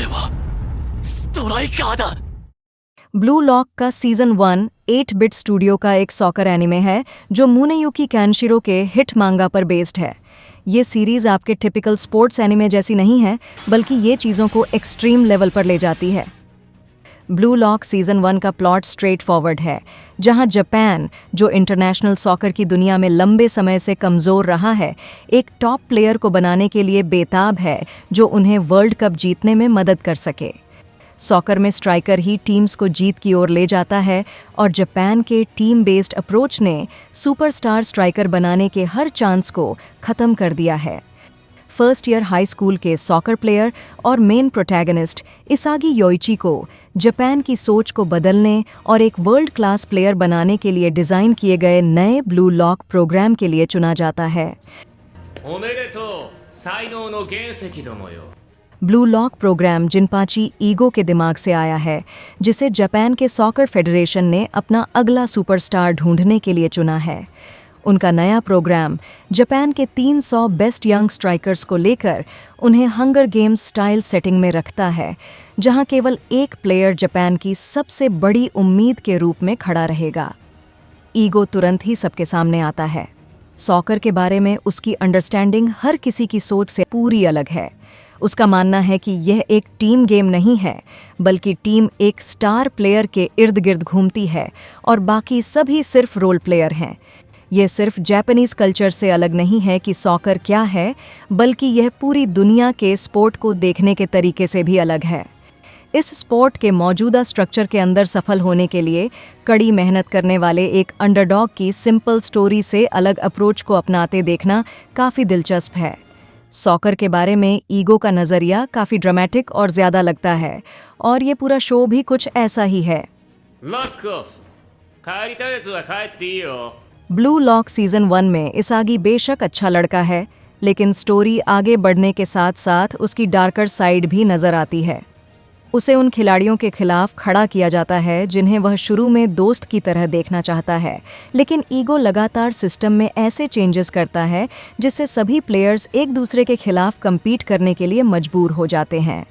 はストライカーだ。ब्लू lock का season 1 8-बिट studio का एक सॉकर एनिमे है जो मुनेयुकी कैनशिरो के हिट मांगा पर बेस्ड है। ये सीरीज आपके टिपिकल स्पोर्ट्स एनिमे जैसी नहीं है, बल्कि ये चीज़ों को एक्सट्रीम लेवल पर ले जाती है। ब्लू लॉक सीजन 1 का प्लॉट स्ट्रेट फॉरवर्ड है, जहां जापान, जो इंटरनेशनल सॉकर की दुनिया में लंबे समय से कमज़ोर रहा है, एक टॉप प्लेयर को बनाने के लिए बेताब है जो उन्हें वर्ल्ड कप जीतने में मदद कर सके। सॉकर में स्ट्राइकर ही टीम्स को जीत की ओर ले जाता है और जापान के टीम बेस्ड अप्रोच ने सुपरस्टार स्ट्राइकर बनाने के हर चांस को ख़त्म कर दिया है। फर्स्ट ईयर हाई स्कूल के सॉकर प्लेयर और मेन प्रोटैगनिस्ट इसागी योइची को जापान की सोच को बदलने और एक वर्ल्ड क्लास प्लेयर बनाने के लिए डिज़ाइन किए गए नए ब्लू लॉक प्रोग्राम के लिए चुना जाता है। Blue Lock programme Jinpachi Ego के दिमाग से आया है, जिसे जापान के सॉकर फेडरेशन ने अपना अगला सुपरस्टार ढूंढने के लिए चुना है। उनका नया प्रोग्राम जापान के 300 बेस्ट यंग स्ट्राइकर्स को लेकर उन्हें हंगर गेम्स स्टाइल सेटिंग में रखता है, जहां केवल एक प्लेयर जापान की सबसे बड़ी उम्मीद के रूप में खड़ा रहेगा। ईगो तुरंत ही सबके सामने आता है। सॉकर के बारे में उसकी अंडरस्टैंडिंग हर किसी की सोच से पूरी अलग है। उसका मानना है कि यह एक टीम गेम नहीं है, बल्कि टीम एक स्टार प्लेयर के इर्द गिर्द घूमती है और बाकी सभी सिर्फ रोल प्लेयर हैं। यह सिर्फ जापानीज कल्चर से अलग नहीं है कि सॉकर क्या है, बल्कि यह पूरी दुनिया के स्पोर्ट को देखने के तरीके से भी अलग है। इस स्पोर्ट के मौजूदा स्ट्रक्चर के अंदर सफल होने के लिए कड़ी मेहनत करने वाले एक अंडरडॉग की सिंपल स्टोरी से अलग अप्रोच को अपनाते देखना काफ़ी दिलचस्प है। सॉकर के बारे में ईगो का नज़रिया काफ़ी ड्रामेटिक और ज़्यादा लगता है, और ये पूरा शो भी कुछ ऐसा ही है। ब्लू लॉक सीजन 1 में इसागी बेशक अच्छा लड़का है, लेकिन स्टोरी आगे बढ़ने के साथ साथ उसकी डार्कर साइड भी नज़र आती है। उसे उन खिलाड़ियों के खिलाफ खड़ा किया जाता है जिन्हें वह शुरू में दोस्त की तरह देखना चाहता है, लेकिन ईगो लगातार सिस्टम में ऐसे चेंजेस करता है जिससे सभी प्लेयर्स एक दूसरे के खिलाफ compete करने के लिए मजबूर हो जाते हैं।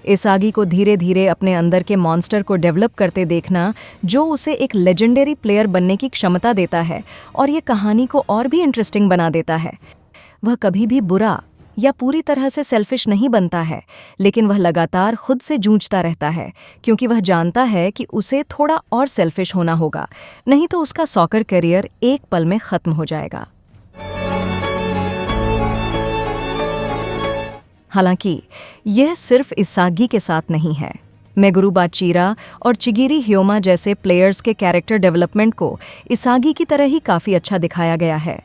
इसागी को धीरे धीरे अपने अंदर के मॉन्स्टर को डेवलप करते देखना, जो उसे एक लेजेंडरी प्लेयर बनने की क्षमता देता है और ये कहानी को और भी इंटरेस्टिंग बना देता है। वह कभी भी बुरा या पूरी तरह से सेल्फिश नहीं बनता है, लेकिन वह लगातार खुद से जूझता रहता है, क्योंकि वह जानता है कि उसे थोड़ा और सेल्फिश होना होगा, नहीं तो उसका सॉकर करियर एक पल में ख़त्म हो जाएगा। हालांकि यह सिर्फ इसागी के साथ नहीं है। मेगुरू बाचीरा और चिगिरी ह्योमा जैसे प्लेयर्स के कैरेक्टर डेवलपमेंट को इसागी की तरह ही काफ़ी अच्छा दिखाया गया है।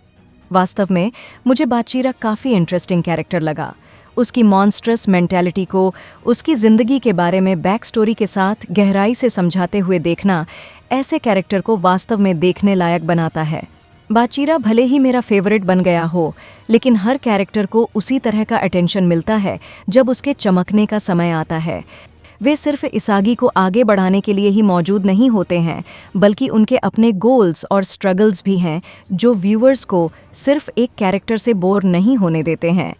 वास्तव में मुझे बाचीरा काफ़ी इंटरेस्टिंग कैरेक्टर लगा। उसकी मॉन्स्ट्रस मेंटालिटी को उसकी ज़िंदगी के बारे में बैक स्टोरी के साथ गहराई से समझाते हुए देखना ऐसे कैरेक्टर को वास्तव में देखने लायक बनाता है। बाचीरा भले ही मेरा फेवरेट बन गया हो, लेकिन हर कैरेक्टर को उसी तरह का अटेंशन मिलता है जब उसके चमकने का समय आता है। वे सिर्फ इसागी को आगे बढ़ाने के लिए ही मौजूद नहीं होते हैं, बल्कि उनके अपने गोल्स और स्ट्रगल्स भी हैं जो व्यूअर्स को सिर्फ एक कैरेक्टर से बोर नहीं होने देते हैं।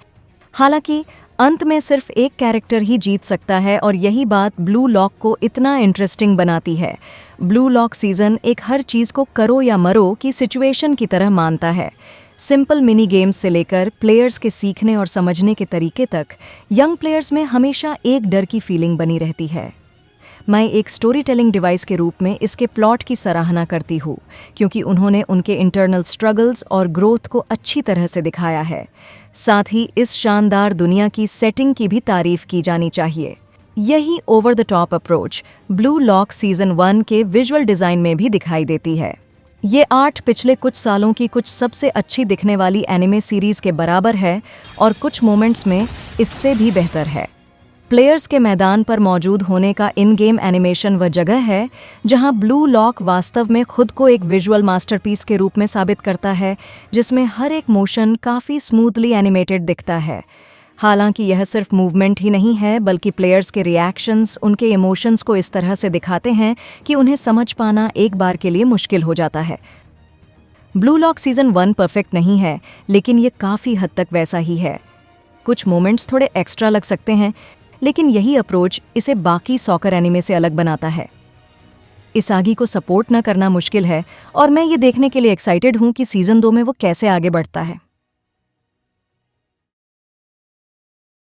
हालांकि अंत में सिर्फ एक कैरेक्टर ही जीत सकता है, और यही बात ब्लू लॉक को इतना इंटरेस्टिंग बनाती है। ब्लू लॉक सीजन एक हर चीज़ को करो या मरो की सिचुएशन की तरह मानता है। सिंपल मिनी गेम्स से लेकर प्लेयर्स के सीखने और समझने के तरीके तक यंग प्लेयर्स में हमेशा एक डर की फीलिंग बनी रहती है। मैं एक स्टोरी टेलिंग डिवाइस के रूप में इसके प्लॉट की सराहना करती हूँ, क्योंकि उन्होंने उनके इंटरनल स्ट्रगल्स और ग्रोथ को अच्छी तरह से दिखाया है। साथ ही इस शानदार दुनिया की सेटिंग की भी तारीफ की जानी चाहिए। यही over the top approach blue lock season 1 के विजुअल डिज़ाइन में भी दिखाई देती है। ये आर्ट पिछले कुछ सालों की कुछ सबसे अच्छी दिखने वाली एनिमे सीरीज़ के बराबर है, और कुछ मोमेंट्स में इससे भी बेहतर है। प्लेयर्स के मैदान पर मौजूद होने का इन गेम एनिमेशन वह जगह है जहां ब्लू लॉक वास्तव में खुद को एक विजुअल मास्टरपीस के रूप में साबित करता है, जिसमें हर एक मोशन काफ़ी स्मूथली एनिमेटेड दिखता है। हालांकि यह सिर्फ मूवमेंट ही नहीं है, बल्कि प्लेयर्स के रिएक्शंस उनके इमोशंस को इस तरह से दिखाते हैं कि उन्हें समझ पाना एक बार के लिए मुश्किल हो जाता है। ब्लू लॉक सीजन 1 परफेक्ट नहीं है, लेकिन ये काफ़ी हद तक वैसा ही है। कुछ मोमेंट्स थोड़े एक्स्ट्रा लग सकते हैं, लेकिन यही अप्रोच इसे बाकी सॉकर एनिमे से अलग बनाता है। इसागी को सपोर्ट न करना मुश्किल है और मैं ये देखने के लिए एक्साइटेड हूँ कि सीजन 2 में वो कैसे आगे बढ़ता है।